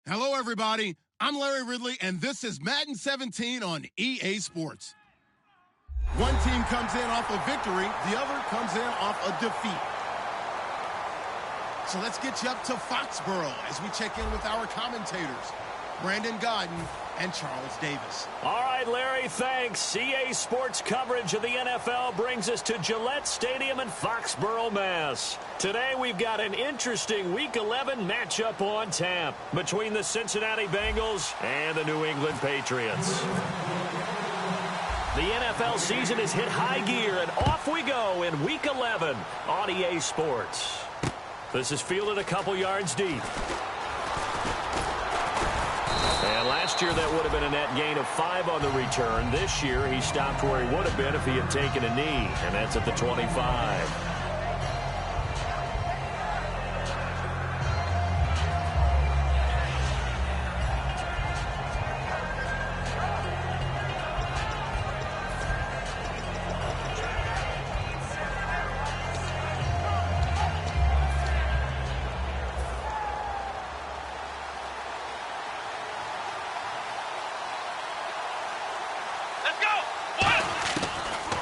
Hello, everybody. I'm Larry Ridley, and this is Madden 17 on EA Sports. One team comes in off a victory, the other comes in off a defeat. So let's get you up to Foxborough as we check in with our commentators, Brandon Godden and Charles Davis. All right, Larry, thanks. EA Sports coverage of the NFL brings us to Gillette Stadium in Foxborough, Mass. Today we've got an interesting Week 11 matchup on tap between the Cincinnati Bengals and the New England Patriots. The NFL season has hit high gear, and off we go in Week 11 on EA Sports. This is fielded a couple yards deep. And last year that would have been a net gain of 5 on the return. This year he stopped where he would have been if he had taken a knee, and that's at the 25.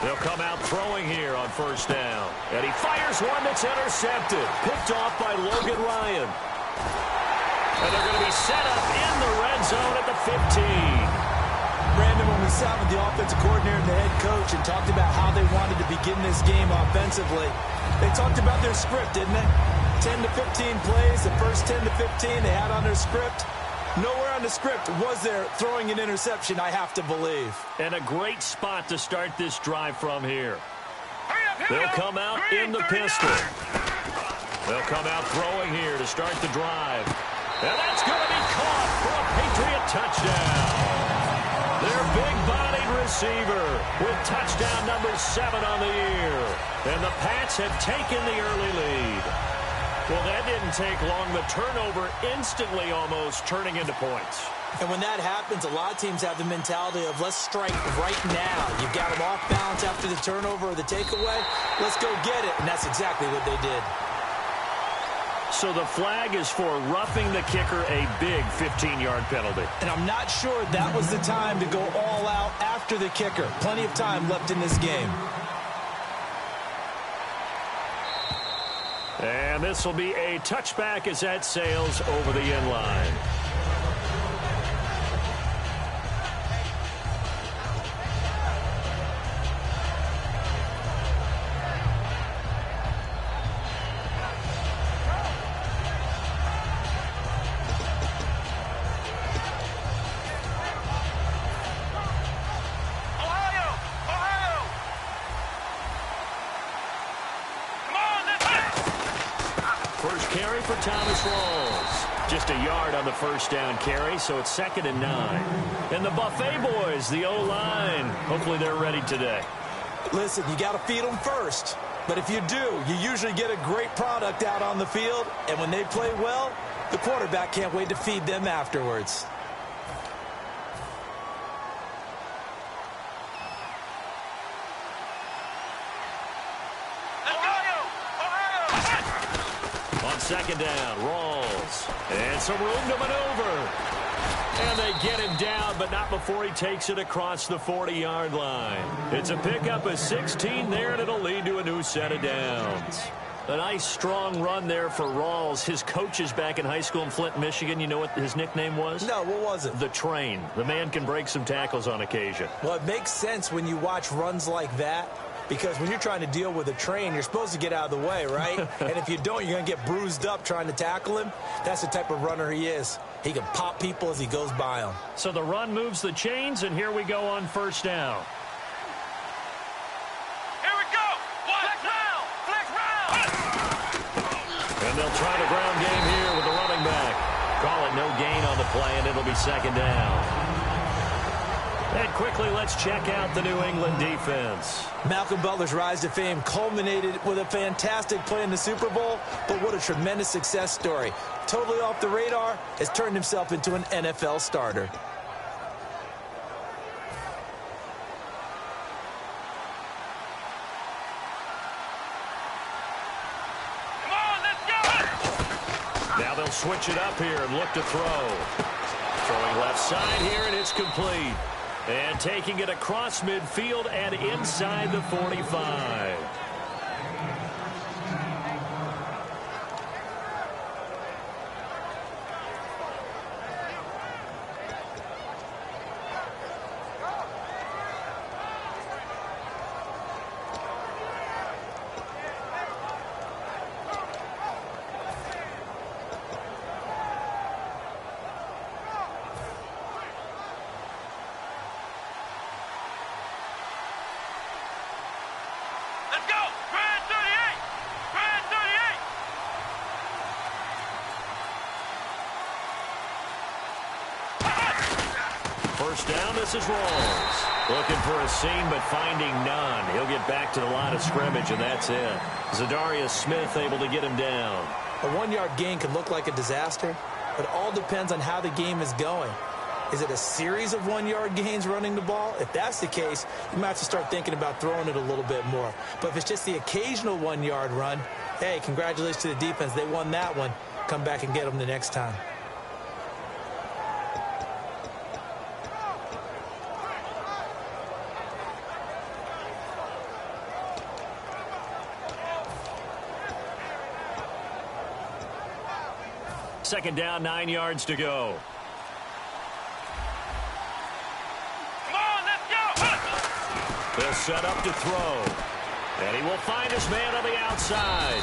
They'll come out throwing here on first down. And he fires one that's intercepted. Picked off by Logan Ryan. And they're going to be set up in the red zone at the 15. Brandon, when we sat with the offensive coordinator and the head coach and talked about how they wanted to begin this game offensively, they talked about their script, didn't they? 10 to 15 plays, the first 10 to 15 they had on their script. Nowhere on the script was there throwing an interception, I have to believe. And a great spot to start this drive from here. They'll come out in the pistol. They'll come out throwing here to start the drive. And that's going to be caught for a Patriot touchdown. Their big-bodied receiver with touchdown number 7 on the year. And the Pats have taken the early lead. Well, that didn't take long. The turnover instantly almost turning into points. And when that happens, a lot of teams have the mentality of let's strike right now. You've got them off balance after the turnover or the takeaway. Let's go get it. And that's exactly what they did. So the flag is for roughing the kicker, a big 15-yard penalty. And I'm not sure that was the time to go all out after the kicker. Plenty of time left in this game. And this will be a touchback as that sails over the end line. First carry for Thomas Rawls. Just a yard on the first down carry, so it's 2nd and 9. And the Buffet boys, the O-line, hopefully they're ready today. Listen, you got to feed them first. But if you do, you usually get a great product out on the field. And when they play well, the quarterback can't wait to feed them afterwards. Second down, Rawls. And some room to maneuver. And they get him down, but not before he takes it across the 40-yard line. It's a pickup of 16 there, and it'll lead to a new set of downs. A nice, strong run there for Rawls. His coaches back in high school in Flint, Michigan, you know what his nickname was? No, what was it? The Train. The man can break some tackles on occasion. Well, it makes sense when you watch runs like that. Because when you're trying to deal with a train, you're supposed to get out of the way, right? And if you don't, you're going to get bruised up trying to tackle him. That's the type of runner he is. He can pop people as he goes by them. So the run moves the chains, and here we go on first down. Here we go. Flex round. Flex round. And they'll try the ground game here with the running back. Call it no gain on the play, and it'll be 2nd down. And quickly, let's check out the New England defense. Malcolm Butler's rise to fame culminated with a fantastic play in the Super Bowl, but what a tremendous success story. Totally off the radar, has turned himself into an NFL starter. Come on, let's go. Now they'll switch it up here and look to throw. Throwing left side here, and it's complete. And taking it across midfield and inside the 45. Let's go! Grand 38! Grand 38! First down, this is Rawls. Looking for a seam, but finding none. He'll get back to the line of scrimmage, and that's it. Zadarius Smith able to get him down. A 1-yard gain can look like a disaster, but it all depends on how the game is going. Is it a series of 1-yard gains running the ball? If that's the case, you might have to start thinking about throwing it a little bit more. But if it's just the occasional 1-yard run, hey, congratulations to the defense. They won that one. Come back and get them the next time. Second down, 9 yards to go. They'll set up to throw. And he will find his man on the outside.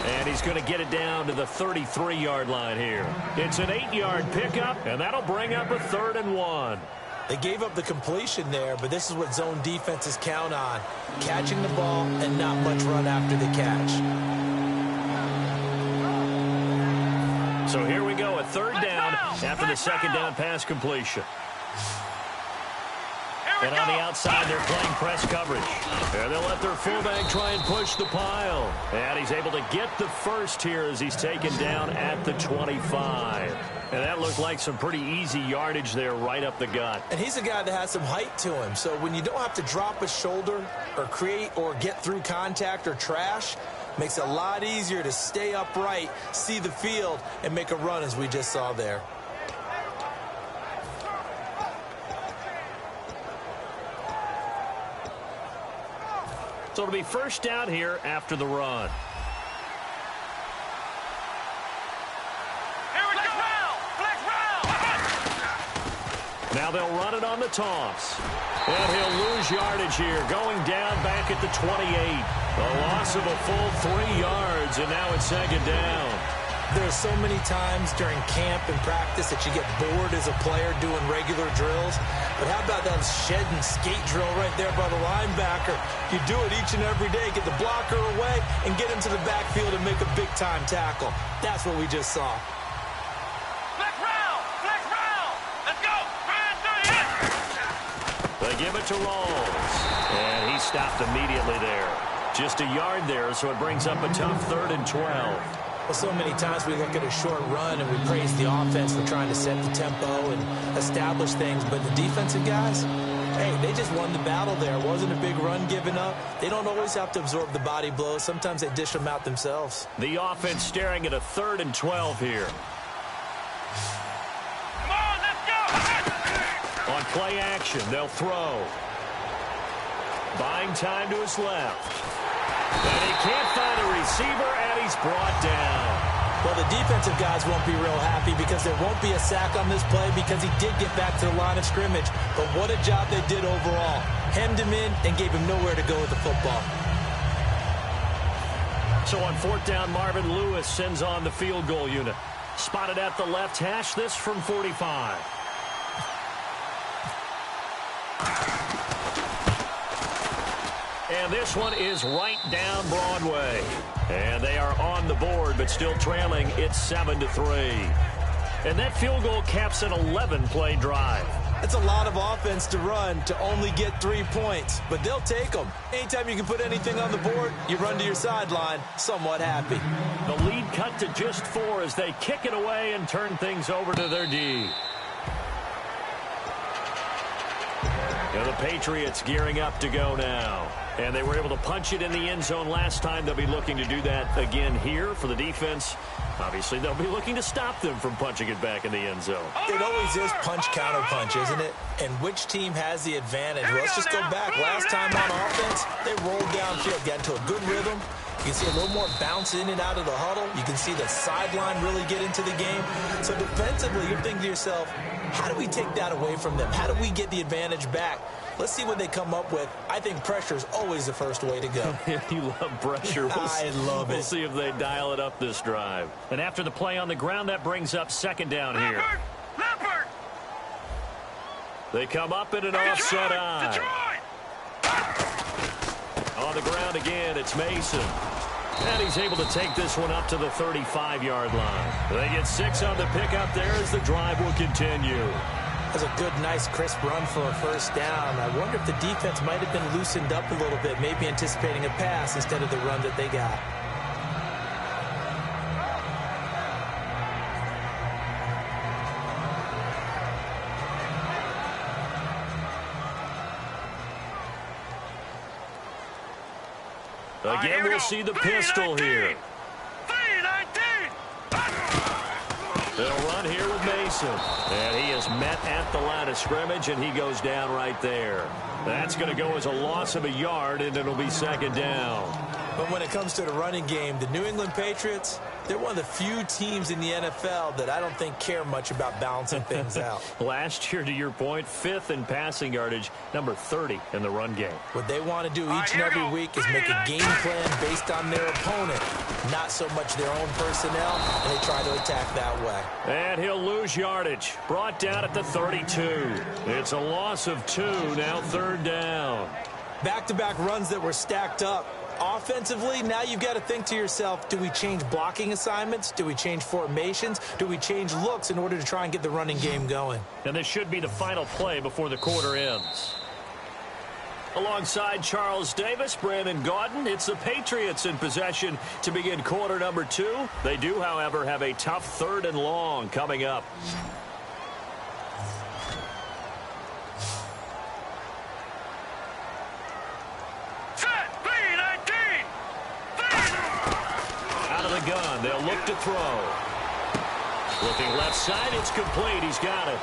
And he's going to get it down to the 33-yard line here. It's an 8-yard pickup, and that'll bring up a 3rd and 1. They gave up the completion there, but this is what zone defenses count on. Catching the ball and not much run after the catch. So here we go, a 3rd down after the 2nd down pass completion. And on the outside, they're playing press coverage. And they'll let their fullback try and push the pile. And he's able to get the first here as he's taken down at the 25. And that looked like some pretty easy yardage there right up the gut. And he's a guy that has some height to him. So when you don't have to drop a shoulder or create or get through contact or trash, makes it a lot easier to stay upright, see the field, and make a run as we just saw there. So it'll be first down here after the run. Here we go! Flex round! Now they'll run it on the toss. And he'll lose yardage here, going down back at the 28. A loss of a full 3 yards, and now it's 2nd down. There's so many times during camp and practice that you get bored as a player doing regular drills. But how about that shed and skate drill right there by the linebacker? You do it each and every day, get the blocker away, and get into the backfield and make a big-time tackle. That's what we just saw. Flex round! Flex round! Let's go! Grand 38! They give it to Rawls. And he stopped immediately there. Just a yard there, so it brings up a tough 3rd and 12. Well, so many times we look at a short run and we praise the offense for trying to set the tempo and establish things. But the defensive guys, hey, they just won the battle there. It wasn't a big run given up. They don't always have to absorb the body blows. Sometimes they dish them out themselves. The offense staring at a 3rd and 12 here. Come on, let's go! On play action, they'll throw. Buying time to his left. And he can't find a receiver, and he's brought down. Well, the defensive guys won't be real happy because there won't be a sack on this play because he did get back to the line of scrimmage. But what a job they did overall. Hemmed him in and gave him nowhere to go with the football. So on 4th down, Marvin Lewis sends on the field goal unit. Spotted at the left hash, this from 45. And this one is right down Broadway. And they are on the board, but still trailing. It's 7-3. And that field goal caps an 11-play drive. It's a lot of offense to run to only get 3 points, but they'll take them. Anytime you can put anything on the board, you run to your sideline, somewhat happy. The lead cut to just 4 as they kick it away and turn things over to their D. And the Patriots gearing up to go now. And they were able to punch it in the end zone last time. They'll be looking to do that again here for the defense. Obviously, they'll be looking to stop them from punching it back in the end zone. It always is punch-counter-punch, isn't it? And which team has the advantage? Well, let's just go back. Last time on offense, they rolled downfield, got into a good rhythm. You can see a little more bounce in and out of the huddle. You can see the sideline really get into the game. So defensively, you're thinking to yourself, how do we take that away from them? How do we get the advantage back? Let's see what they come up with. I think pressure is always the first way to go. You love pressure. I love it. We'll see if they dial it up this drive. And after the play on the ground, that brings up second down here. Leopard! They come up in an offset eye. On the ground again, it's Mason. And he's able to take this one up to the 35-yard line. They get 6 on the pickup there as the drive will continue. That's a good, nice, crisp run for a first down. I wonder if the defense might have been loosened up a little bit, maybe anticipating a pass instead of the run that they got. Again, we'll see the pistol here. 3-19. They'll run here with Mason. And he is met at the line of scrimmage, and he goes down right there. That's going to go as a loss of a yard, and it'll be second down. But when it comes to the running game, the New England Patriots, they're one of the few teams in the NFL that I don't think care much about balancing things out. Last year, to your point, 5th in passing yardage, number 30 in the run game. What they want to do each and every week is make a game plan based on their opponent, not so much their own personnel, and they try to attack that way. And he'll lose yardage. Brought down at the 32. It's a loss of 2, now third down. Back-to-back runs that were stacked up. Offensively, now you've got to think to yourself, do we change blocking assignments? Do we change formations? Do we change looks in order to try and get the running game going? And this should be the final play before the quarter ends. Alongside Charles Davis, Brandon Gaudin, it's the Patriots in possession to begin quarter number 2. They do, however, have a tough 3rd and long coming up. Gun. They'll look to throw. Looking left side, it's complete. He's got it.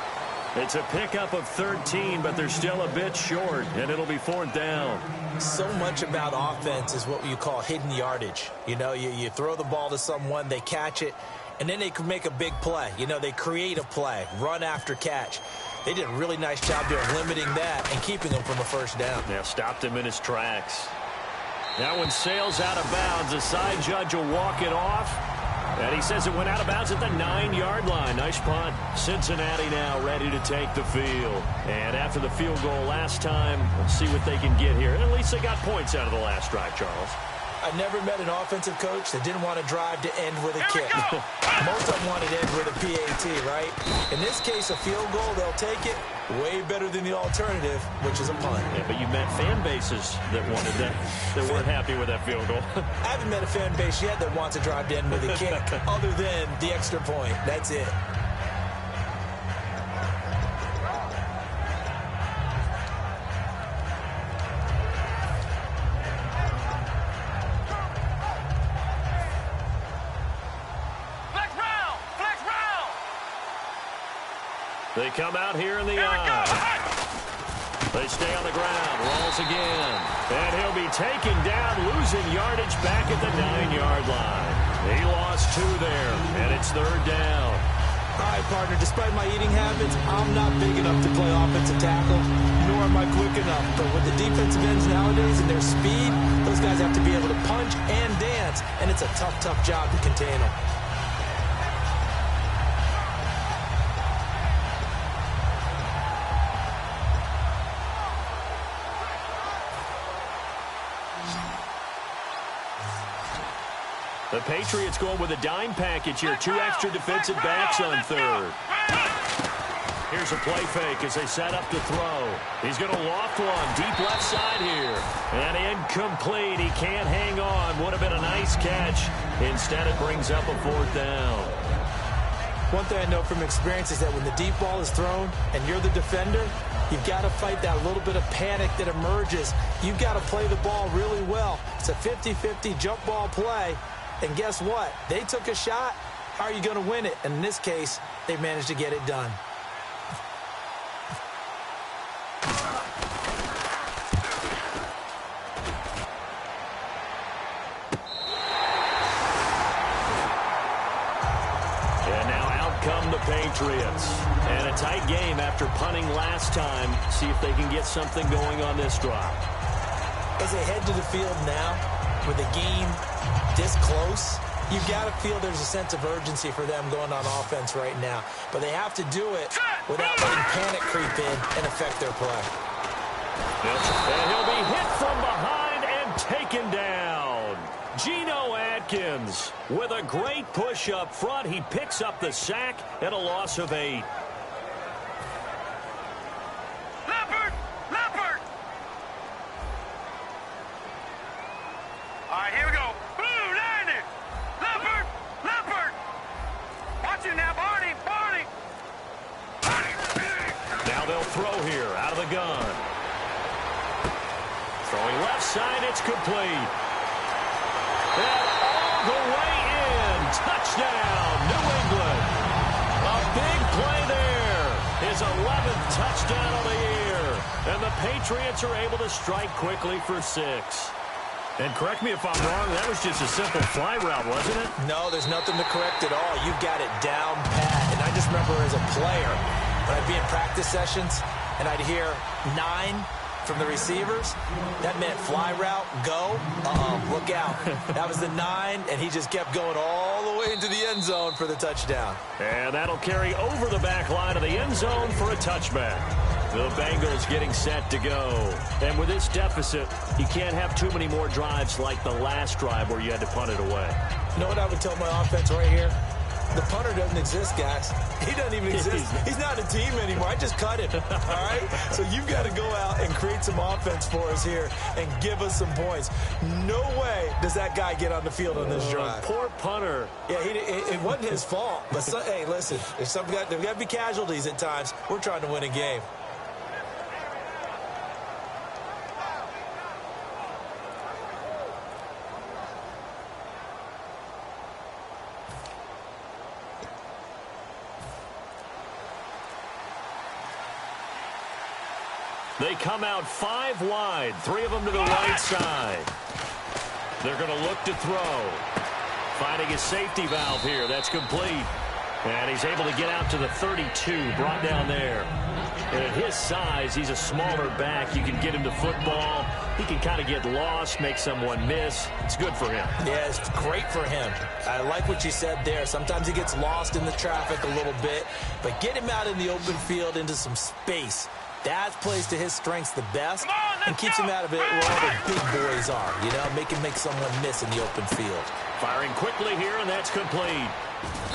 It's a pickup of 13, but they're still a bit short, and it'll be 4th down. So much about offense is what you call hidden yardage. You know, you throw the ball to someone, they catch it, and then they can make a big play. You know, they create a play, run after catch. They did a really nice job there limiting that and keeping him from a first down. Yeah, stopped him in his tracks. That one sails out of bounds. The side judge will walk it off. And he says it went out of bounds at the 9-yard line. Nice punt. Cincinnati now ready to take the field. And after the field goal last time, let's see what they can get here. At least they got points out of the last drive, Charles. I never met an offensive coach that didn't want to drive to end with a kick. Most of them wanted to end with a PAT, right? In this case, a field goal, they'll take it. Way better than the alternative, which is a punt. Yeah, but you met fan bases that wanted that, that weren't happy with that field goal. I haven't met a fan base yet that wants to drive to end with a kick, other than the extra point. That's it. They come out here in the eye. They stay on the ground. Rolls again. And he'll be taken down, losing yardage back at the 9-yard line. He lost 2 there, and it's 3rd down. All right, partner, despite my eating habits, I'm not big enough to play offensive tackle, nor am I quick enough. But with the defensive ends nowadays and their speed, those guys have to be able to punch and dance, and it's a tough, tough job to contain them. The Patriots going with a dime package here. 2 extra defensive backs on 3rd. Here's a play fake as they set up to throw. He's going to loft one deep left side here. And incomplete. He can't hang on. Would have been a nice catch. Instead, it brings up a 4th down. One thing I know from experience is that when the deep ball is thrown and you're the defender, You've got to fight that little bit of panic that emerges. You've got to play the ball really well. It's a 50-50 jump ball play. And guess what? They took a shot. How are you going to win it? And in this case, they managed to get it done. Come the Patriots. And a tight game after punting last time. See if they can get something going on this drive. As they head to the field now, with the game this close, you've got to feel there's a sense of urgency for them going on offense right now. But they have to do it without letting panic creep in and affect their play. And he'll be hit from behind and taken down. Geno Atkins with a great push up front. He picks up the sack and a loss of 8. Leopard! All right, here we go. Blue, landing. Leopard! Watch it now, Barney. Now they'll throw here out of the gun. Throwing left side, it's complete. And all the way in. Touchdown, New England. A big play there. His 11th touchdown of the year. And the Patriots are able to strike quickly for 6. And correct me if I'm wrong, that was just a simple fly route, wasn't it? No, there's nothing to correct at all. You got it down pat. And I just remember as a player, when I'd be in practice sessions and I'd hear 9 from the receivers, that meant fly route, go, look out. That was the 9, and he just kept going all the way into the end zone for the touchdown. And that'll carry over the back line of the end zone for a touchback. The Bengals getting set to go. And with this deficit, you can't have too many more drives like the last drive where you had to punt it away. You know what I would tell my offense right here? The punter doesn't exist, guys. He doesn't even exist. He's not a team anymore. I just cut him, all right? So you've got to go out and create some offense for us here and give us some points. No way does that guy get on the field on this drive. Poor punter. Yeah, it wasn't his fault. But, hey, listen, there's got to be casualties at times. We're trying to win a game. They come out 5 wide, 3 of them to the right side. They're going to look to throw. Finding a safety valve here. That's complete. And he's able to get out to the 32, brought down there. And at his size, he's a smaller back. You can get him to football. He can kind of get lost, make someone miss. It's good for him. Yeah, it's great for him. I like what you said there. Sometimes he gets lost in the traffic a little bit. But get him out in the open field into some space. That plays to his strengths the best and keeps him out of it where all the big boys are, you know, make someone miss in the open field. Firing quickly here, and that's complete.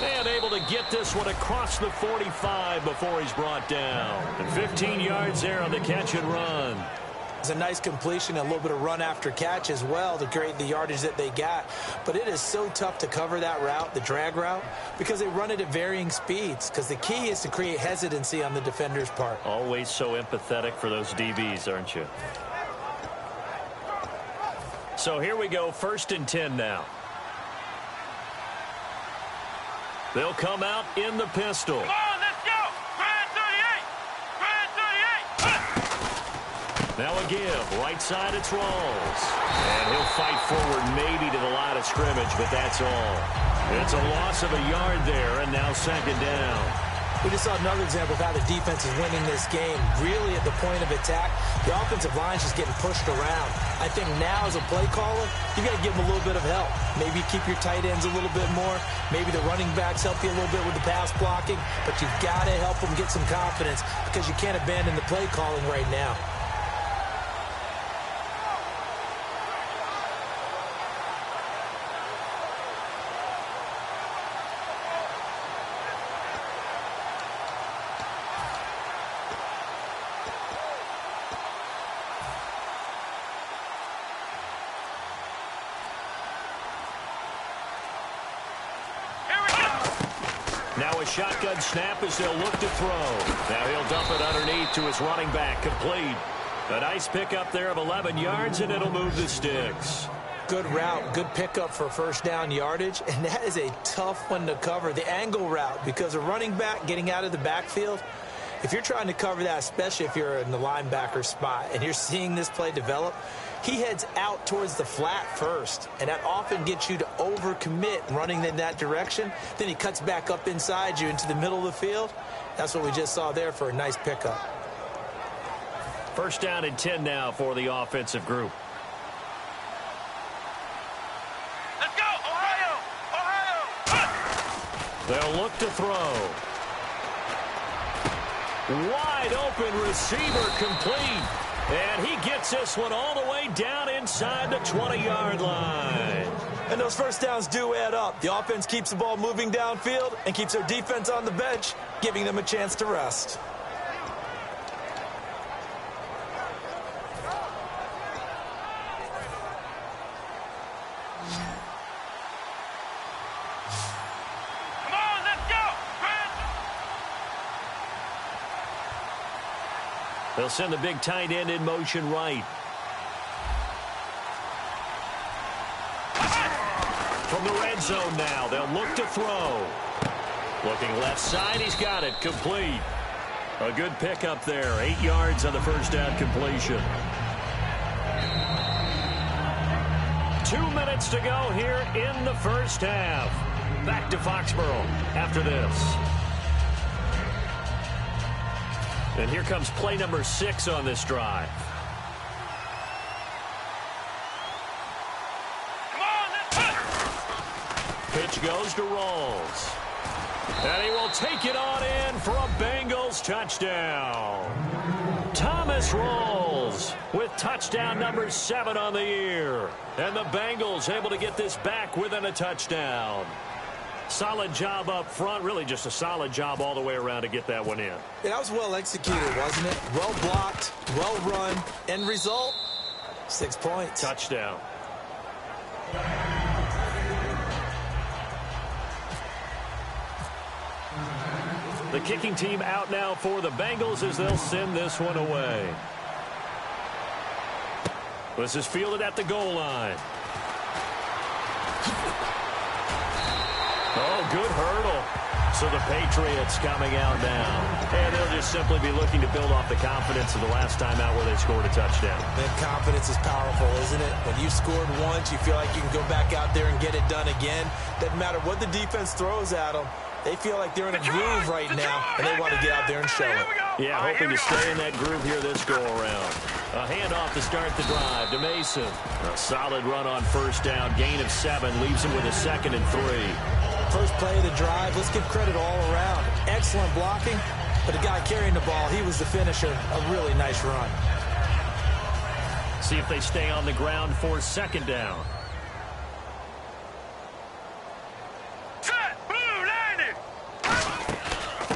And able to get this one across the 45 before he's brought down. And 15 yards there on the catch and run. It's a nice completion, a little bit of run after catch as well to create the yardage that they got. But it is so tough to cover that route, the drag route, because they run it at varying speeds. Because the key is to create hesitancy on the defender's part. Always so empathetic for those DBs, aren't you? So here we go, 1st and 10 now. They'll come out in the pistol. Come on, let's go! Grand 38! Now a give, right side it's Rawls. And he'll fight forward maybe to the line of scrimmage, but that's all. It's a loss of a yard there, and now 2nd down. We just saw another example of how the defense is winning this game. Really at the point of attack, the offensive line's just getting pushed around. I think now as a play caller, you got to give them a little bit of help. Maybe keep your tight ends a little bit more. Maybe the running backs help you a little bit with the pass blocking. But you've got to help them get some confidence because you can't abandon the play calling right now. Now a shotgun snap as they'll look to throw. Now he'll dump it underneath to his running back, complete. A nice pickup there of 11 yards, and it'll move the sticks. Good route, good pickup for first down yardage, and that is a tough one to cover, the angle route, because a running back getting out of the backfield, if you're trying to cover that, especially if you're in the linebacker spot and you're seeing this play develop, he heads out towards the flat first, and that often gets you to overcommit running in that direction. Then he cuts back up inside you into the middle of the field. That's what we just saw there for a nice pickup. First down and 10 now for the offensive group. Let's go, Ohio! Ohio! They'll look to throw. Wide open receiver, complete. And he gets this one all the way down inside the 20-yard line. And those first downs do add up. The offense keeps the ball moving downfield and keeps their defense on the bench, giving them a chance to rest. Come on, let's go! They'll send the big tight end in motion right. From the red zone now, they'll look to throw. Looking left side, he's got it, complete. A good pickup there, 8 yards on the first down completion. 2 minutes to go here in the first half. Back to Foxborough after this. And here comes play number 6 on this drive. Come on, let's go! Pitch goes to Rawls. And he will take it on in for a Bengals touchdown. Thomas Rawls with touchdown number 7 on the year. And the Bengals able to get this back within a touchdown. Solid job up front, really just a solid job all the way around to get that one in. Yeah, that was well executed, wasn't it? Well blocked, well run. End result, 6 points. Touchdown. The kicking team out now for the Bengals as they'll send this one away. This is fielded at the goal line. Oh, good hurdle. So the Patriots coming out now. And they'll just simply be looking to build off the confidence of the last time out where they scored a touchdown. That confidence is powerful, isn't it? When you scored once, you feel like you can go back out there and get it done again. Doesn't matter what the defense throws at them. They feel like they're in a groove right now, and they want to get out there and show it. Yeah, hoping to stay in that groove here this go-around. A handoff to start the drive to Mason. A solid run on first down. Gain of 7 leaves him with a 2nd and 3. First play of the drive, let's give credit all around. Excellent blocking, but the guy carrying the ball, he was the finisher. A really nice run. See if they stay on the ground for 2nd down.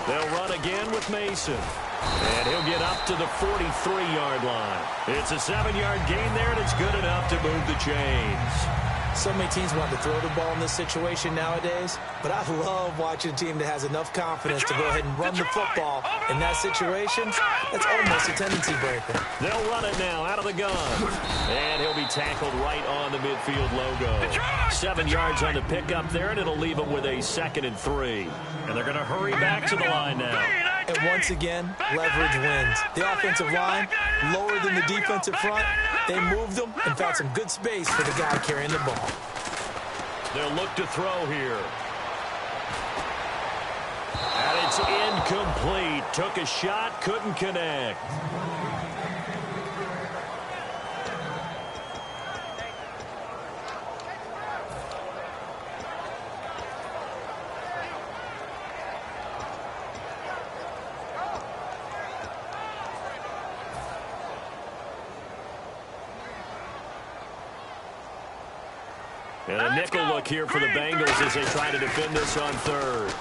They'll run again with Mason. And he'll get up to the 43-yard line. It's a 7-yard gain there, and it's good enough to move the chains. So many teams want to throw the ball in this situation nowadays, but I love watching a team that has enough confidence to go ahead and run the football in that situation. That's almost a tendency breaker. They'll run it now out of the gun. And he'll be tackled right on the midfield logo. 7 yards on the pickup there, and it'll leave him with a 2nd and 3. And they're going to hurry back to the line now. And once again, leverage wins. The offensive line, lower than the defensive front, they moved them and found some good space for the guy carrying the ball. They'll look to throw here. And it's incomplete. Took a shot, couldn't connect. And a nickel look here for the Bengals as they try to defend this on 3rd.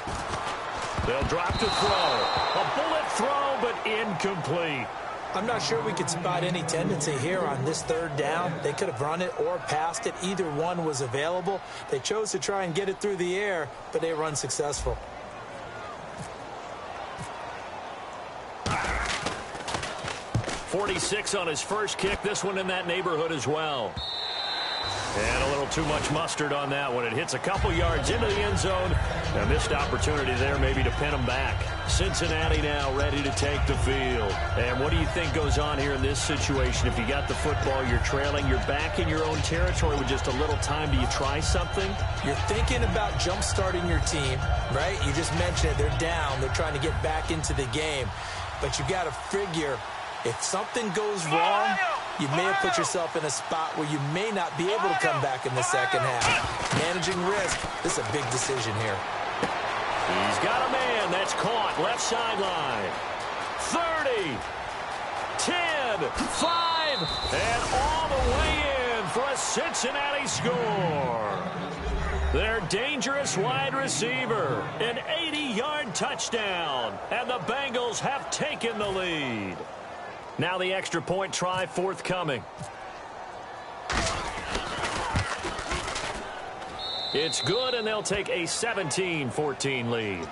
They'll drop to throw. A bullet throw, but incomplete. I'm not sure we could spot any tendency here on this 3rd down. They could have run it or passed it. Either one was available. They chose to try and get it through the air, but they were unsuccessful. 46 on his first kick. This one in that neighborhood as well. And a little too much mustard on that one. It hits a couple yards into the end zone. A missed opportunity there maybe to pin them back. Cincinnati now ready to take the field. And what do you think goes on here in this situation? If you got the football, you're trailing, you're back in your own territory with just a little time. Do you try something? You're thinking about jump-starting your team, right? You just mentioned it. They're down. They're trying to get back into the game. But you got to figure, if something goes wrong, you may have put yourself in a spot where you may not be able to come back in the second half. Managing risk, this is a big decision here. He's got a man that's caught left sideline. 30, 10, 5, and all the way in for a Cincinnati score. Their dangerous wide receiver, an 80-yard touchdown, and the Bengals have taken the lead. Now the extra point try forthcoming. It's good, and they'll take a 17-14 lead.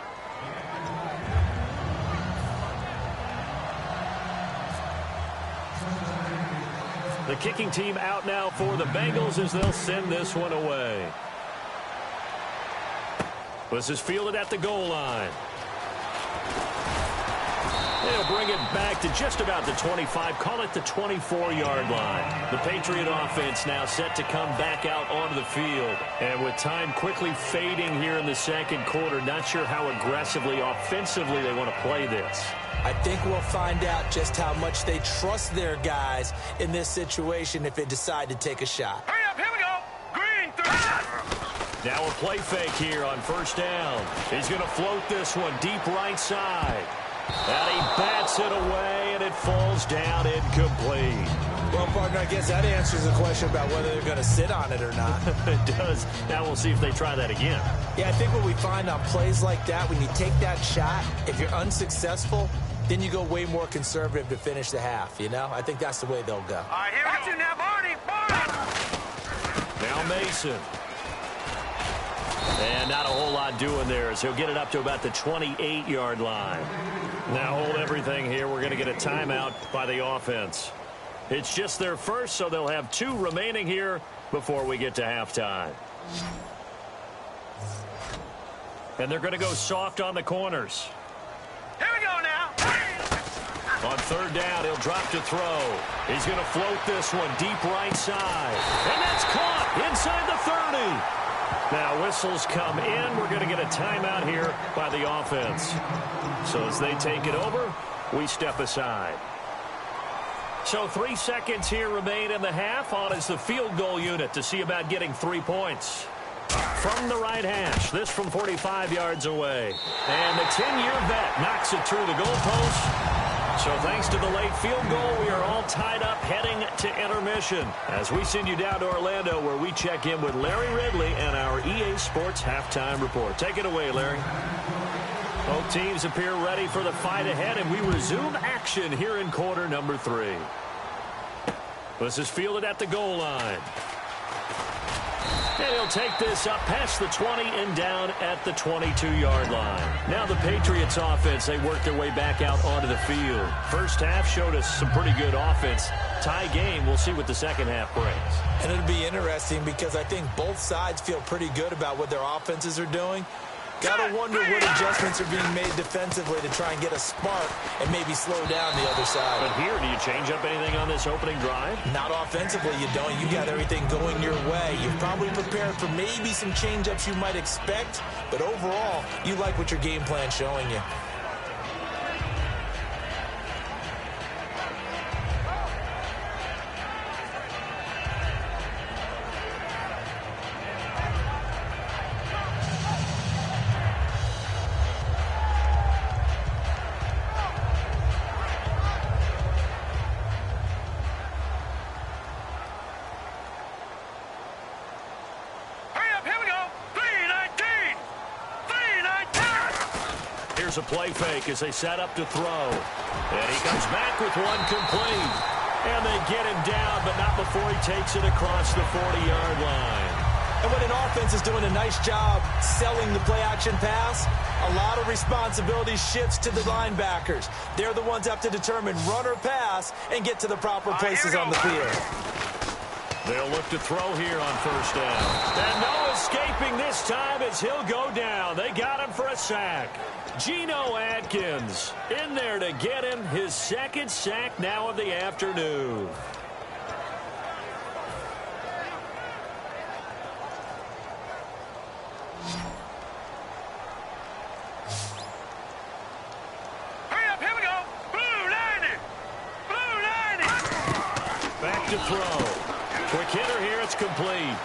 The kicking team out now for the Bengals as they'll send this one away. This is fielded at the goal line. They'll bring it back to just about the 25, call it the 24-yard line. The Patriot offense now set to come back out onto the field. And with time quickly fading here in the second quarter, not sure how aggressively, offensively they want to play this. I think we'll find out just how much they trust their guys in this situation if they decide to take a shot. Hurry up, here we go. Green, 3. Now a play fake here on first down. He's going to float this one deep right side. And he bats it away, and it falls down incomplete. Well, partner, I guess that answers the question about whether they're going to sit on it or not. It does. Now we'll see if they try that again. Yeah, I think what we find on plays like that, when you take that shot, if you're unsuccessful, then you go way more conservative to finish the half, you know? I think that's the way they'll go. All right, here we go. Now, Barney. Now Mason. And not a whole lot doing there as he'll get it up to about the 28-yard line. Now hold everything here. We're going to get a timeout by the offense. It's just their first, so they'll have 2 remaining here before we get to halftime. And they're going to go soft on the corners. Here we go now. On third down, he'll drop to throw. He's going to float this one deep right side. And that's caught inside the 30. Now whistles come in. We're going to get a timeout here by the offense. So as they take it over, we step aside. So 3 seconds here remain in the half. On is the field goal unit to see about getting 3 points. From the right hash, this from 45 yards away. And the 10-year vet knocks it through the goalpost. So thanks to the late field goal, we are all tied up heading to intermission as we send you down to Orlando where we check in with Larry Ridley and our EA Sports Halftime Report. Take it away, Larry. Both teams appear ready for the fight ahead, and we resume action here in quarter number 3. This is fielded at the goal line. And he'll take this up past the 20 and down at the 22-yard line. Now the Patriots offense, they work their way back out onto the field. First half showed us some pretty good offense. Tie game, we'll see what the second half brings. And it'll be interesting because I think both sides feel pretty good about what their offenses are doing. Got to wonder what adjustments are being made defensively to try and get a spark and maybe slow down the other side. But here, do you change up anything on this opening drive? Not offensively, you don't. You got everything going your way. You've probably prepared for maybe some change-ups you might expect, but overall, you like what your game plan's showing you. A play fake as they set up to throw. And he comes back with one complete. And they get him down, but not before he takes it across the 40-yard line. And when an offense is doing a nice job selling the play-action pass, a lot of responsibility shifts to the linebackers. They're the ones that have to determine run or pass and get to the proper places on the field. They'll look to throw here on first down. And no escaping this time as he'll go down. They got him for a sack. Geno Atkins in there to get him his second sack now of the afternoon. Back to throw. Quick hitter here. It's complete.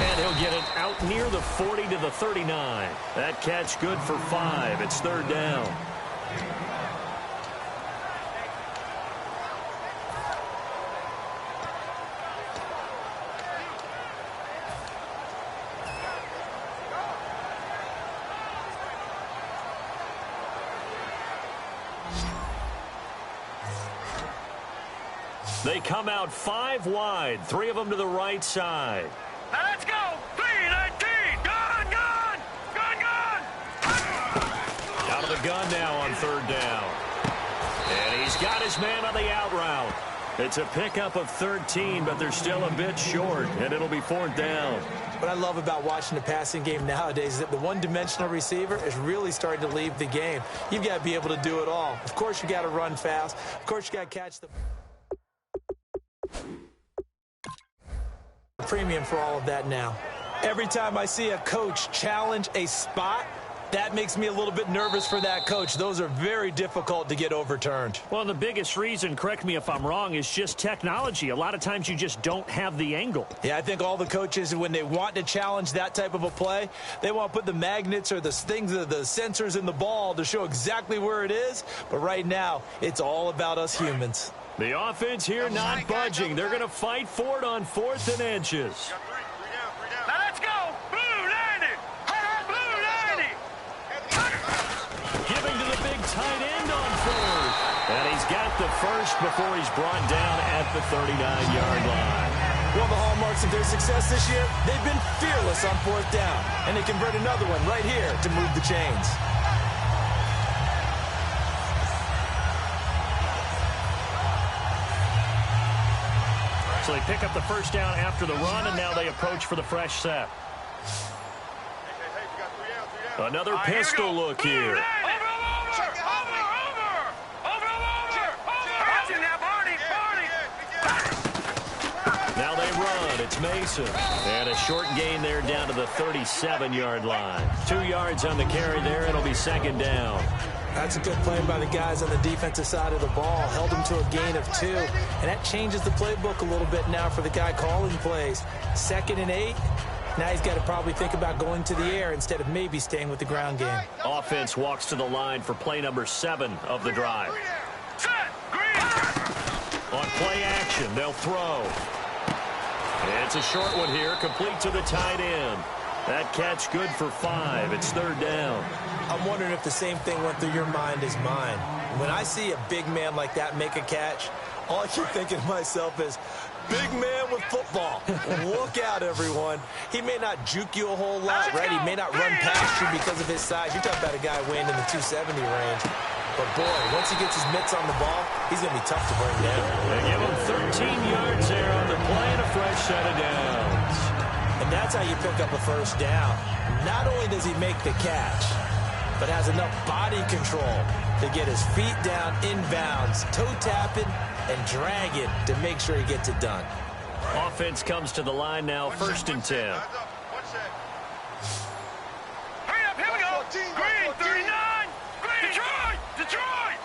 And he'll get it out near the 40 to the 39. That catch good for 5. It's third down. They come out 5 wide, 3 of them to the right side. Now let's go. 3-19. Gun. Out of the gun now on third down. And he's got his man on the out route. It's a pickup of 13, but they're still a bit short, and it'll be fourth down. What I love about watching the passing game nowadays is that the one-dimensional receiver is really starting to leave the game. You've got to be able to do it all. Of course, you got to run fast. Of course, you got to catch the premium for all of that now. Every time I see a coach challenge a spot, that makes me a little bit nervous for that coach. Those are very difficult to get overturned. Well, the biggest reason, correct me if I'm wrong, is just technology. A lot of times you just don't have the angle. Yeah, I think all the coaches, when they want to challenge that type of a play, they want to put the magnets or the things, the sensors in the ball to show exactly where it is. But right now, it's all about us humans. The offense here not budging. They're going to fight for it on 4th and inches. Now let's go. Blue 90. Blue 90. Giving to the big tight end on 4th. And he's got the first before he's brought down at the 39-yard line. One of the hallmarks of their success this year, they've been fearless on 4th down. And they convert another one right here to move the chains. So they pick up the first down after the run, and now they approach for the fresh set. Another pistol look here. Over. Now they run. It's Mason. And a short gain there down to the 37-yard line. 2 yards on the carry there. It'll be second down. That's a good play by the guys on the defensive side of the ball. Held them to a gain of 2. And that changes the playbook a little bit now for the guy calling plays. 2nd and 8. Now he's got to probably think about going to the air instead of maybe staying with the ground game. Offense walks to the line for play number 7 of the drive. On play action, they'll throw. It's a short one here, complete to the tight end. That catch good for 5. It's third down. I'm wondering if the same thing went through your mind as mine. When I see a big man like that make a catch, all I keep thinking to myself is, big man with football. Look out, everyone. He may not juke you a whole lot, right? He may not run past you because of his size. You're talking about a guy weighing in the 270 range. But, boy, once he gets his mitts on the ball, he's going to be tough to bring down. They give him 13 yards there on the play and a fresh set of downs. And that's how you pick up a first down. Not only does he make the catch, but has enough body control to get his feet down inbounds, toe tapping, and drag it to make sure he gets it done. Offense comes to the line now, 1st and 10. Hurry up, here we go. Green, 39. Green. Detroit.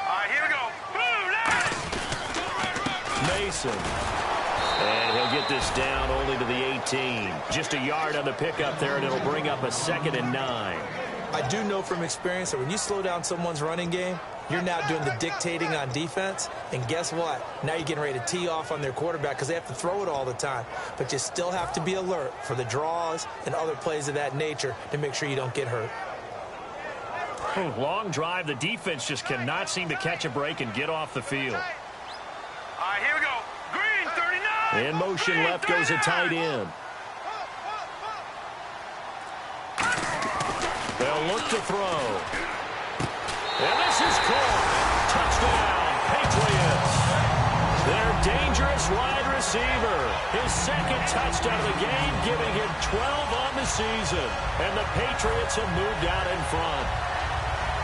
All right, here we go. Blue, Mason. And he'll get this down only to the 18. Just a yard on the pickup there, and it'll bring up a 2nd and 9. I do know from experience that when you slow down someone's running game, you're now doing the dictating on defense. And guess what? Now you're getting ready to tee off on their quarterback because they have to throw it all the time. But you still have to be alert for the draws and other plays of that nature to make sure you don't get hurt. Long drive. The defense just cannot seem to catch a break and get off the field. all right, here we go. Green, 39. In motion left goes a tight end. They'll look to throw. And this is caught. Touchdown, Patriots. Their dangerous wide receiver. His second touchdown of the game, giving him 12 on the season. And the Patriots have moved out in front.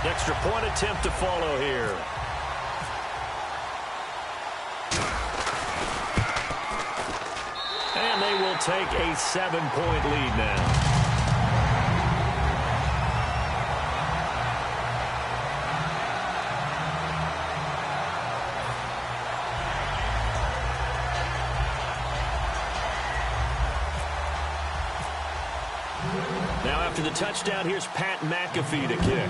Extra point attempt to follow here. And they will take a 7-point lead now. Now after the touchdown, here's Pat McAfee to kick.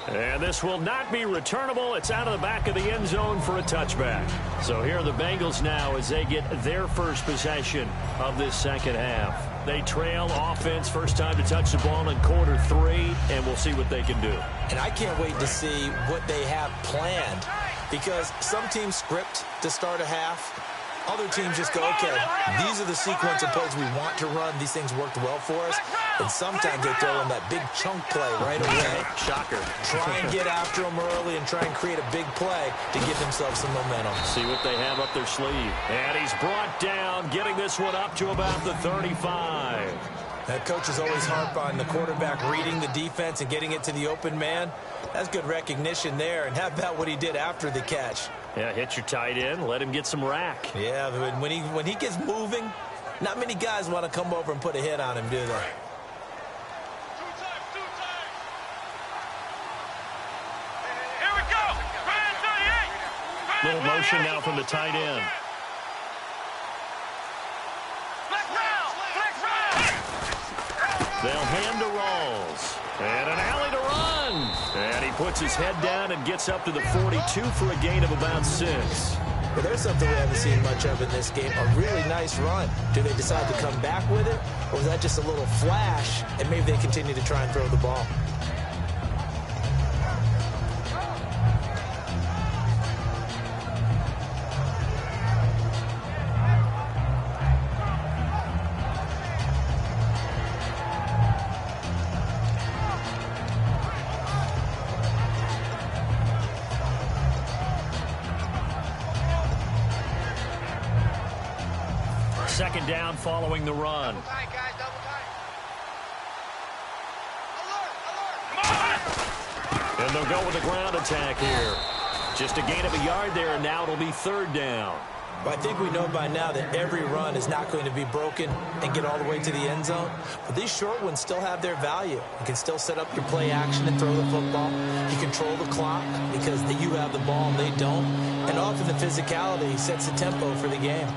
And this will not be returnable. It's out of the back of the end zone for a touchback. So here are the Bengals now as they get their first possession of this second half. They trail offense, first time to touch the ball in Q3, and we'll see what they can do. And I can't wait to see what they have planned, because some teams script to start a half. Other teams just go, okay, these are the sequence of plays we want to run. These things worked well for us. And sometimes they throw in that big chunk play right away. Shocker. Try and get after them early and try and create a big play to give themselves some momentum. See what they have up their sleeve. And he's brought down, getting this one up to about the 35. That coach is always harp on the quarterback reading the defense and getting it to the open man. That's good recognition there. And how about what he did after the catch? Yeah, hit your tight end, let him get some rack. Yeah, when he gets moving, not many guys want to come over and put a hit on him, do they? Here we go. Little motion now from the tight end. They'll hand to Rawls. And an alley to run. And he puts his head down and gets up to the 42 for a gain of about 6. Well, there's something we haven't seen much of in this game. A really nice run. Do they decide to come back with it? Or was that just a little flash, and maybe they continue to try and throw the ball? Second down following the run. And they'll go with a ground attack here. Just a gain of a yard there, and now it'll be third down. Well, I think we know by now that every run is not going to be broken and get all the way to the end zone. But these short ones still have their value. You can still set up your play action and throw the football. You control the clock because you have the ball and they don't. And often the physicality sets the tempo for the game.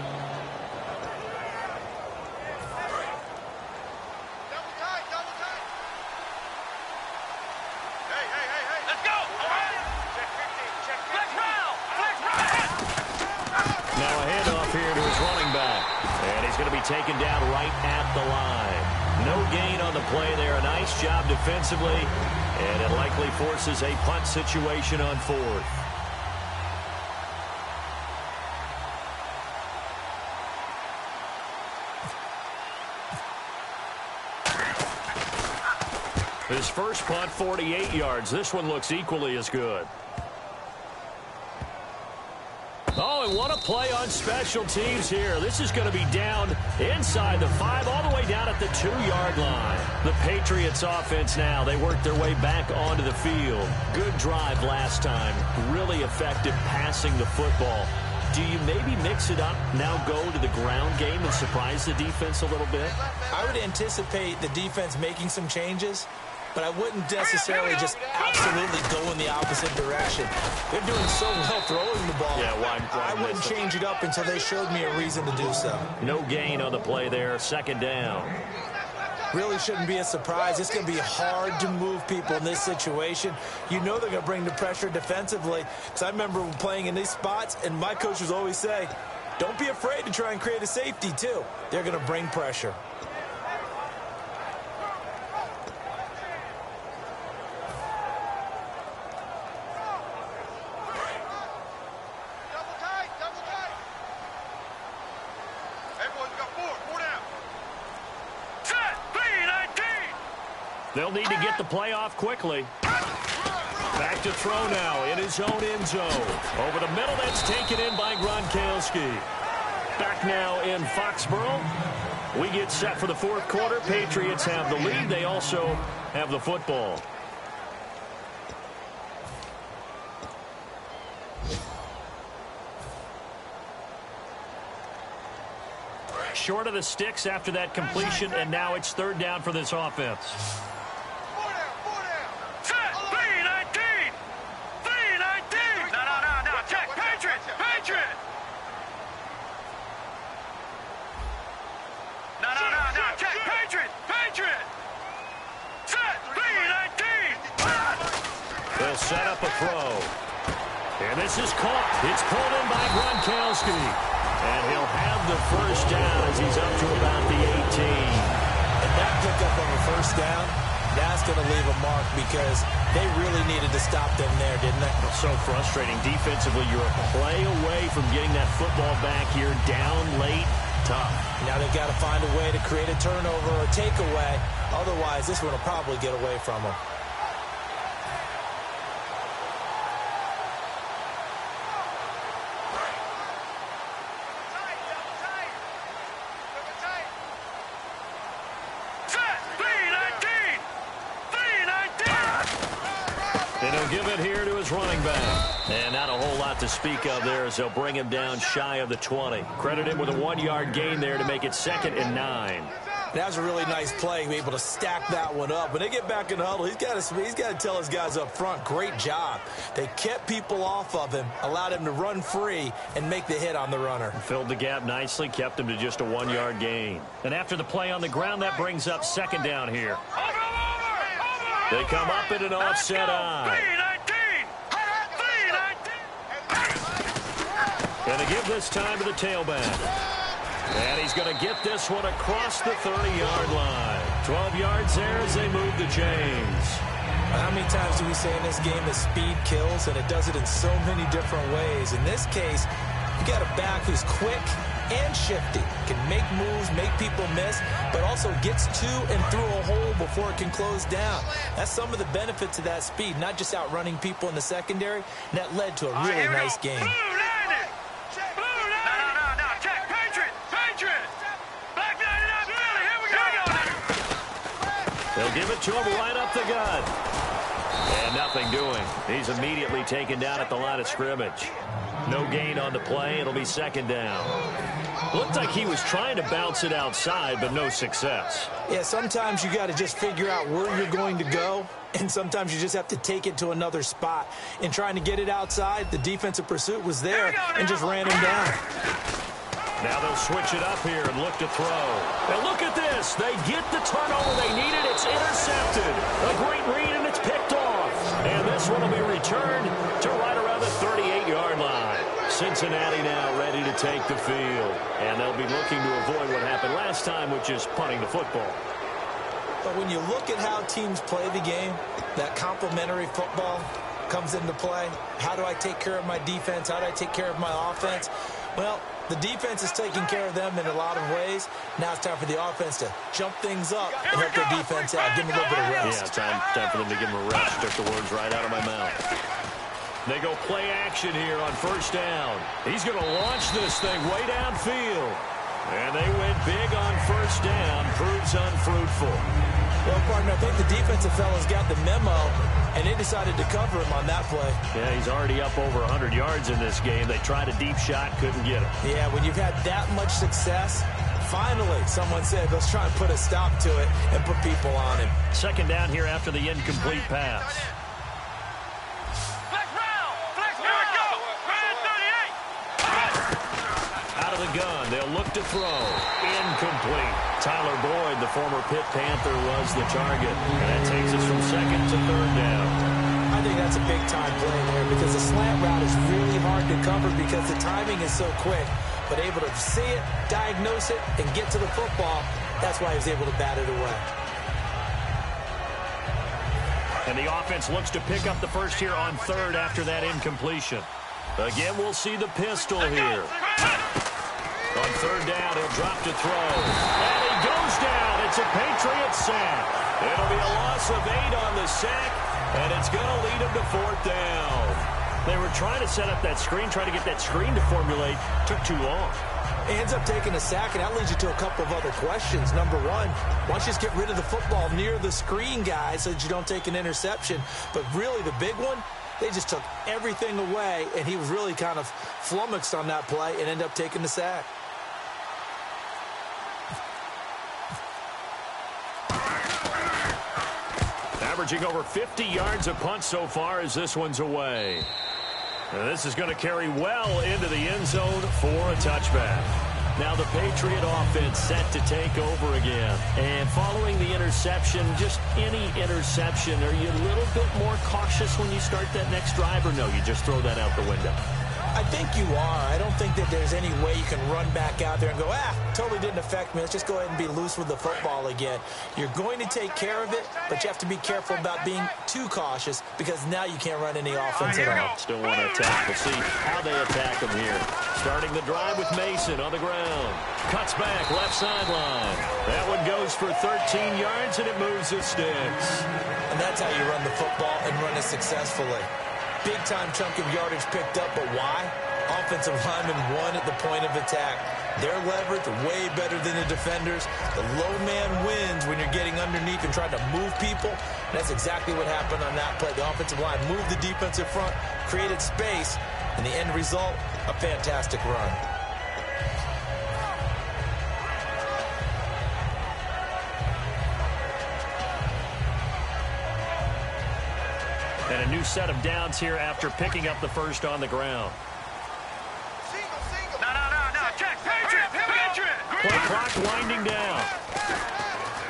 Taken down right at the line. No gain on the play there. A nice job defensively, and it likely forces a punt situation on fourth. His first punt, 48 yards. This one looks equally as good. Oh, and what a play on special teams here. This is going to be down inside the 5, all the way down at the 2-yard line. The Patriots offense now, they work their way back onto the field. Good drive last time. Really effective passing the football. Do you maybe mix it up, now go to the ground game and surprise the defense a little bit? I would anticipate the defense making some changes, but I wouldn't necessarily just absolutely go in the opposite direction. They're doing so well throwing the ball. Yeah, why I wouldn't change it up until they showed me a reason to do so. No gain on the play there, second down. Really shouldn't be a surprise. It's going to be hard to move people in this situation. You know they're going to bring the pressure defensively. Because I remember playing in these spots, and my coaches always say, don't be afraid to try and create a safety, too. They're going to bring pressure. They'll need to get the play off quickly. Back to throw now in his own end zone. Over the middle, that's taken in by Gronkowski. Back now in Foxborough. We get set for the fourth quarter. Patriots have the lead. They also have the football. Short of the sticks after that completion, and now it's third down for this offense. Set, 3-19. 3-19. No. Check. Patriot. No. Check. Patriot. Set, 3-19. They'll set up a throw. And this is caught. It's pulled in by Gronkowski. And he'll have the first down as he's up to about the 18. And that pickup of a first down, that's going to leave a mark because they really needed to stop them there, didn't they? So frustrating. Defensively, you're a play away from getting that football back here down late. Tough. Now they've got to find a way to create a turnover or takeaway. Otherwise, this one will probably get away from them. And he'll give it here to his running back. And not a whole lot to speak of there as they'll bring him down shy of the 20. Credit him with a 1-yard gain there to make it 2nd and 9. That was a really nice play, be able to stack that one up. When they get back in the huddle, he's got to tell his guys up front, great job. They kept people off of him, allowed him to run free, and make the hit on the runner. Filled the gap nicely, kept him to just a 1-yard gain. And after the play on the ground, that brings up 2nd down here. They come up in an offset eye. 3-19. Going to give this time to the tailback. And he's going to get this one across the 30-yard line. 12 yards there as they move the chains. How many times do we say in this game that speed kills, and it does it in so many different ways? In this case, you got a back who's quick and shifty, can make moves, make people miss, but also gets to and through a hole before it can close down. That's some of the benefits of that speed, not just outrunning people in the secondary, and that led to a really nice game. No. Check. Patriot. Black 99 Philly. Here we go. They'll give it to him right up the gut. And nothing doing. He's immediately taken down at the line of scrimmage. No gain on the play. It'll be 2nd down. Looked like he was trying to bounce it outside, but no success. Yeah, sometimes you got to just figure out where you're going to go, and sometimes you just have to take it to another spot. In trying to get it outside, the defensive pursuit was there and just ran him down. Now they'll switch it up here and look to throw. And look at this. They get the turnover they needed. It's intercepted. A great read, and it's picked off. And this one will be returned to right around the 38-yard line. Cincinnati now ready to take the field. And they'll be looking to avoid what happened last time, which is punting the football. But when you look at how teams play the game, that complementary football comes into play. How do I take care of my defense? How do I take care of my offense? Well, the defense is taking care of them in a lot of ways. Now it's time for the offense to jump things up and help their defense out. Give them a little bit of rest. Yeah, time for them to give them a rest. Took the words right out of my mouth. They go play action here on 1st down. He's going to launch this thing way downfield. And they went big on 1st down. Proves unfruitful. Well, partner, I think the defensive fellas got the memo, and they decided to cover him on that play. Yeah, he's already up over 100 yards in this game. They tried a deep shot, couldn't get him. Yeah, when you've had that much success, finally, someone said, let's try and put a stop to it and put people on him. 2nd down here after the incomplete pass. Out of the gun, they'll look to throw. Incomplete. Tyler Boyd, the former Pitt Panther, was the target. And that takes us from 2nd to 3rd down. I think that's a big-time play there because the slant route is really hard to cover because the timing is so quick. But able to see it, diagnose it, and get to the football, that's why he was able to bat it away. And the offense looks to pick up the first here on 3rd after that incompletion. Again, we'll see the pistol here. On 3rd down, he'll drop to throw. And he goes down. It's a Patriot sack. It'll be a loss of 8 on the sack, and it's going to lead them to 4th down. They were trying to set up that screen, trying to get that screen to formulate. Took too long. He ends up taking a sack, and that leads you to a couple of other questions. Number one, why don't you just get rid of the football near the screen, guys, so that you don't take an interception? But really, the big one, they just took everything away, and he was really kind of flummoxed on that play and ended up taking the sack. Averaging over 50 yards a punt so far as this one's away. And this is going to carry well into the end zone for a touchback. Now the Patriot offense set to take over again. And following the interception, just any interception, are you a little bit more cautious when you start that next drive, or no, you just throw that out the window? I think you are. I don't think that there's any way you can run back out there and go, totally didn't affect me. Let's just go ahead and be loose with the football again. You're going to take care of it, but you have to be careful about being too cautious because now you can't run any offense at all. Still want to attack. We'll see how they attack them here. Starting the drive with Mason on the ground. Cuts back, left sideline. That one goes for 13 yards, and it moves the sticks. And that's how you run the football and run it successfully. Big-time chunk of yardage picked up, but why? Offensive linemen won at the point of attack. They're leveraged way better than the defenders. The low man wins when you're getting underneath and trying to move people. And that's exactly what happened on that play. The offensive line moved the defensive front, created space, and the end result, a fantastic run. And a new set of downs here after picking up the first on the ground. No. Check. Patriot. Play clock winding down.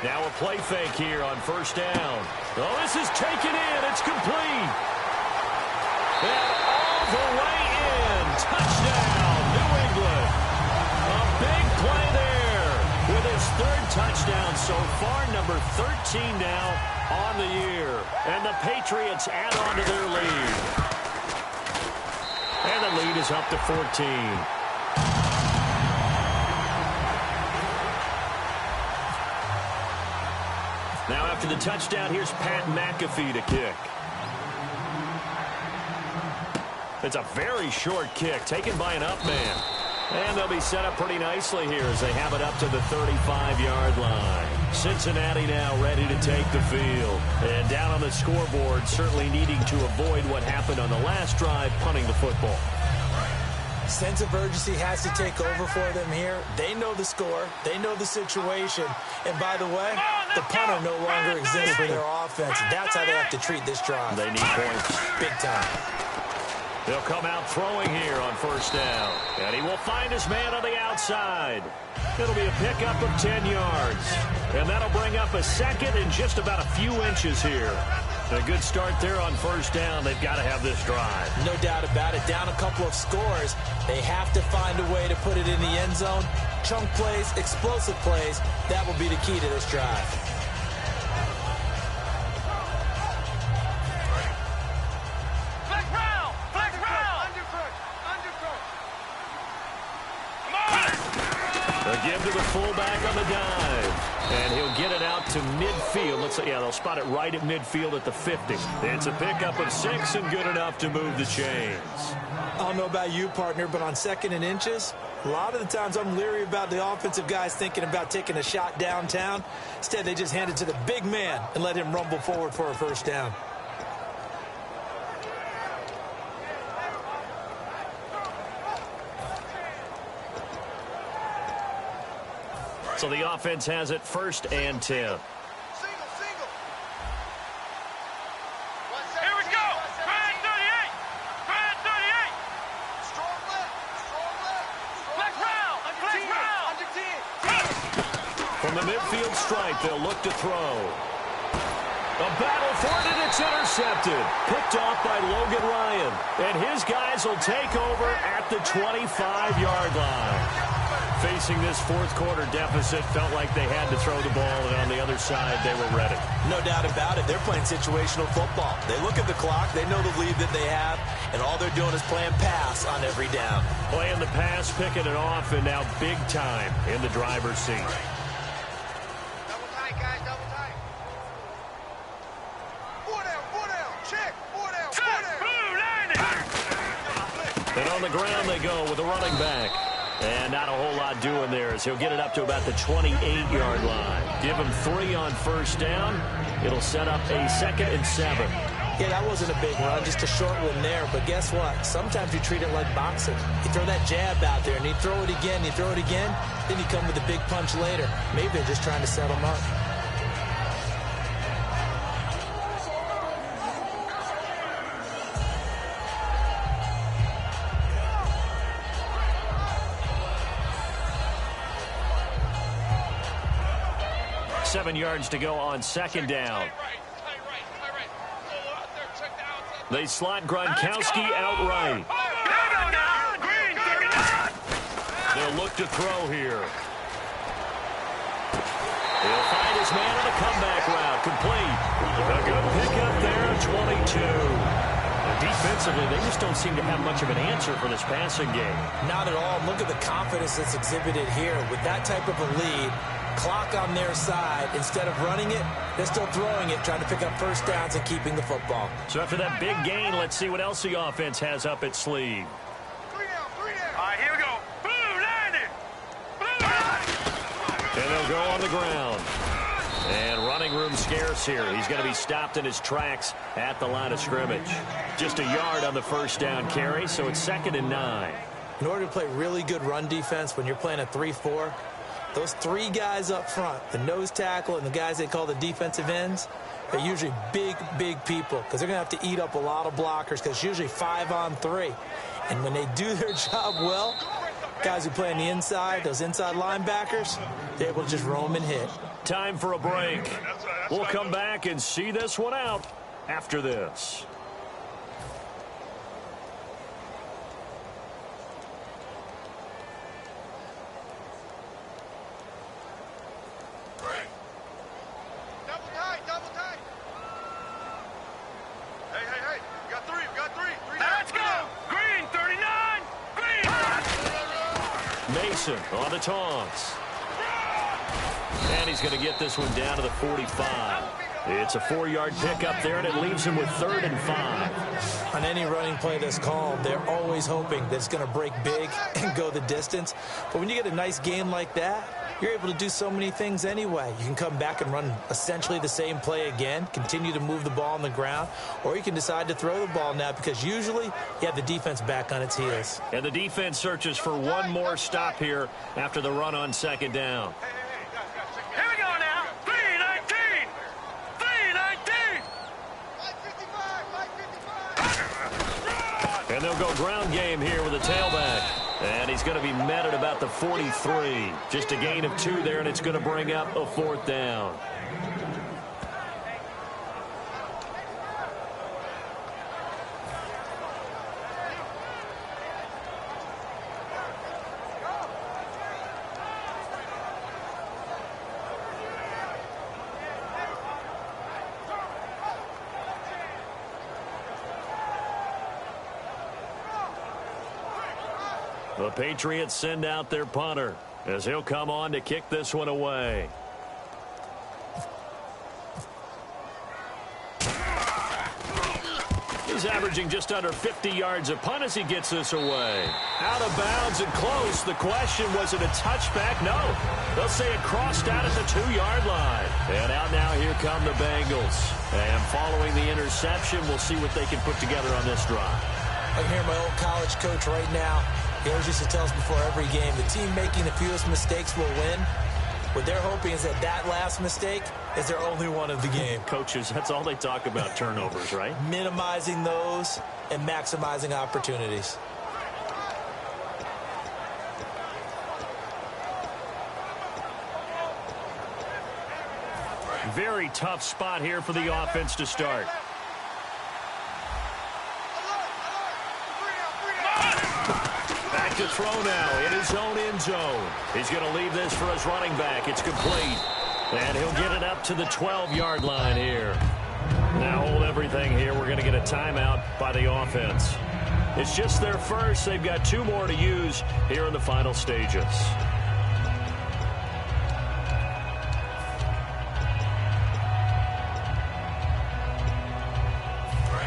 Now a play fake here on first down. Oh, this is taken in. It's complete. And all the way in. Touchdown, New England. A big play there with his 3rd touchdown so far, number 13 now on the year. And the Patriots add on to their lead. And the lead is up to 14. Now after the touchdown, here's Pat McAfee to kick. It's a very short kick taken by an up man. And they'll be set up pretty nicely here as they have it up to the 35-yard line. Cincinnati now ready to take the field. And down on the scoreboard, certainly needing to avoid what happened on the last drive, punting the football. Sense of urgency has to take over for them here. They know the score. They know the situation. And by the way, the punter no longer exists for their offense. That's how they have to treat this drive. They need points. Big time. They'll come out throwing here on first down. And he will find his man on the outside. It'll be a pickup of 10 yards. And that'll bring up a second and just about a few inches here. A good start there on first down. They've got to have this drive. No doubt about it. Down a couple of scores. They have to find a way to put it in the end zone. Chunk plays, explosive plays. That will be the key to this drive. Give to the fullback on the dive. And he'll get it out to midfield. Looks like, they'll spot it right at midfield at the 50. It's a pickup of 6 and good enough to move the chains. I don't know about you, partner, but on 2nd and inches, a lot of the times I'm leery about the offensive guys thinking about taking a shot downtown. Instead, they just hand it to the big man and let him rumble forward for a first down. So the offense has it 1st and 10. Here we go. Brad 38. Strong left. Flex round. Under 10. From the midfield stripe, they'll look to throw. A battle for it, and it's intercepted. Picked off by Logan Ryan. And his guys will take over at the 25-yard line. Facing this 4th quarter deficit, felt like they had to throw the ball, and on the other side, they were ready. No doubt about it. They're playing situational football. They look at the clock. They know the lead that they have, and all they're doing is playing pass on every down. Playing the pass, picking it off, and now big time in the driver's seat. Double tight, guys. Double tight. on the ground they go with the running back. And not a whole lot doing there as he'll get it up to about the 28-yard line. Give him 3 on first down. It'll set up a 2nd and 7. Yeah, that wasn't a big run, just a short one there. But guess what? Sometimes you treat it like boxing. You throw that jab out there, and you throw it again, you throw it again, then you come with a big punch later. Maybe they're just trying to set him up. Seven yards to go on 2nd down. They slot Gronkowski out right. They'll look to throw here. He'll find his man on a comeback route. Complete. A good pickup there at 22. Defensively, they just don't seem to have much of an answer for this passing game. Not at all. Look at the confidence that's exhibited here. With that type of a lead, clock on their side, instead of running it, they're still throwing it, trying to pick up first downs and keeping the football. So after that big gain, let's see what else the offense has up its sleeve. All right, here we go. Blue, landing. Blue. And they'll go on the ground. And running room scarce here. He's going to be stopped in his tracks at the line of scrimmage. Just a yard on the first down carry, so it's 2nd and 9. In order to play really good run defense when you're playing a 3-4, those 3 guys up front, the nose tackle and the guys they call the defensive ends, are usually big, big people because they're going to have to eat up a lot of blockers because it's usually 5 on 3. And when they do their job well, guys who play on the inside, those inside linebackers, they're able to just roam and hit. Time for a break. We'll come back and see this one out after this. Double tight. Hey. We got 3. Let's go. Green, 39. Green. Mason on the taunts. And he's going to get this one down to the 45. It's a 4-yard pickup there, and it leaves him with 3rd and 5. On any running play that's called, they're always hoping that it's going to break big and go the distance. But when you get a nice game like that, you're able to do so many things anyway. You can come back and run essentially the same play again, continue to move the ball on the ground, or you can decide to throw the ball now because usually you have the defense back on its heels. And the defense searches for one more stop here after the run on 2nd down. Here we go now. 319. 319. And they'll go ground game here with a tailback. And he's going to be met at about the 43. Just a gain of 2 there, and it's going to bring up a 4th down. The Patriots send out their punter as he'll come on to kick this one away. He's averaging just under 50 yards a punt as he gets this away. Out of bounds and close. The question, was it a touchback? No. They'll say it crossed out at the 2-yard line. And out now, here come the Bengals. And following the interception, we'll see what they can put together on this drive. I can hear my old college coach right now. He always used to tell us before every game, the team making the fewest mistakes will win. What they're hoping is that last mistake is their only one of the game. Coaches, that's all they talk about, turnovers, right? Minimizing those and maximizing opportunities. Very tough spot here for the offense to start. Back to throw now in his own end zone. He's going to leave this for his running back. It's complete. And he'll get it up to the 12-yard line here. Now hold everything here. We're going to get a timeout by the offense. It's just their first. They've got 2 more to use here in the final stages.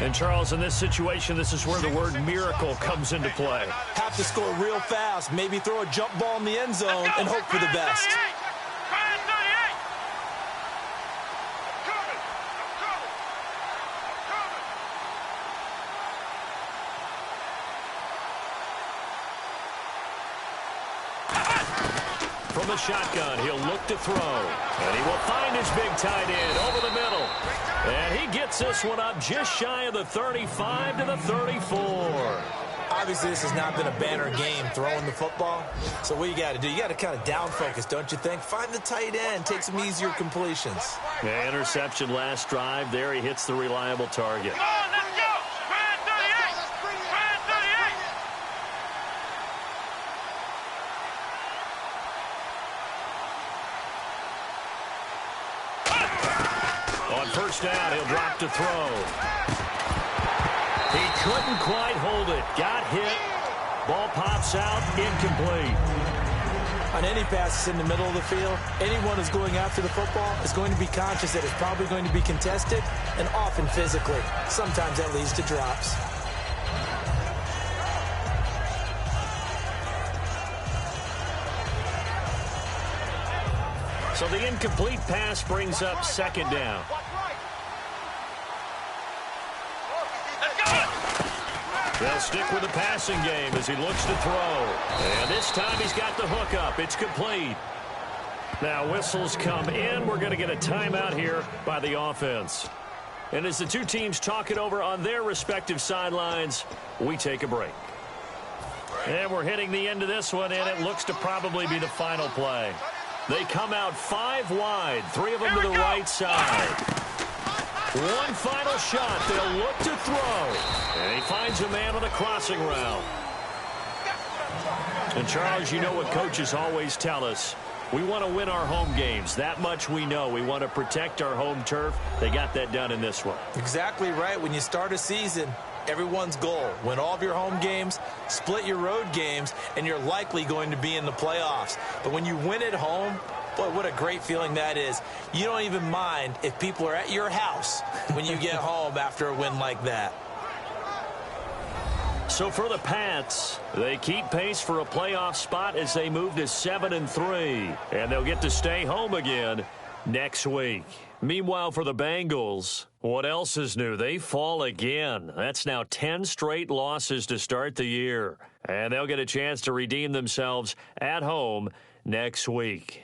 And, Charles, in this situation, this is where the word miracle comes into play. Have to score real fast, maybe throw a jump ball in the end zone and hope for the best. From the shotgun, he'll look to throw. And he will find his big tight end over the middle. And he gets this one up just shy of the 35 to the 34. Obviously, this has not been a banner game throwing the football. So what you got to do, you got to kind of down focus, don't you think? Find the tight end, take some easier completions. Yeah, interception last drive. There he hits the reliable target. Come on, let's go! Spread 38! Spread 38! On first down, he'll drop to throw. He couldn't quite hold it. Got hit. Ball pops out. Incomplete. On any passes in the middle of the field, anyone who's going after the football is going to be conscious that it's probably going to be contested and often physically. Sometimes that leads to drops. So the incomplete pass brings up second down. They'll stick with the passing game as he looks to throw. And this time he's got the hook up. It's complete. Now whistles come in. We're going to get a timeout here by the offense. And as the two teams talk it over on their respective sidelines, we take a break. And we're hitting the end of this one, and it looks to probably be the final play. They come out 5 wide, 3 of them to the right side. One final shot. They'll look to throw. And he finds a man on a crossing route. And, Charles, you know what coaches always tell us. We want to win our home games. That much we know. We want to protect our home turf. They got that done in this one. Exactly right. When you start a season, everyone's goal, win all of your home games, split your road games, and you're likely going to be in the playoffs. But when you win at home, boy, what a great feeling that is. You don't even mind if people are at your house when you get home after a win like that. So for the Pats, they keep pace for a playoff spot as they move to 7-3. And they'll get to stay home again next week. Meanwhile, for the Bengals, what else is new? They fall again. That's now 10 straight losses to start the year. And they'll get a chance to redeem themselves at home next week.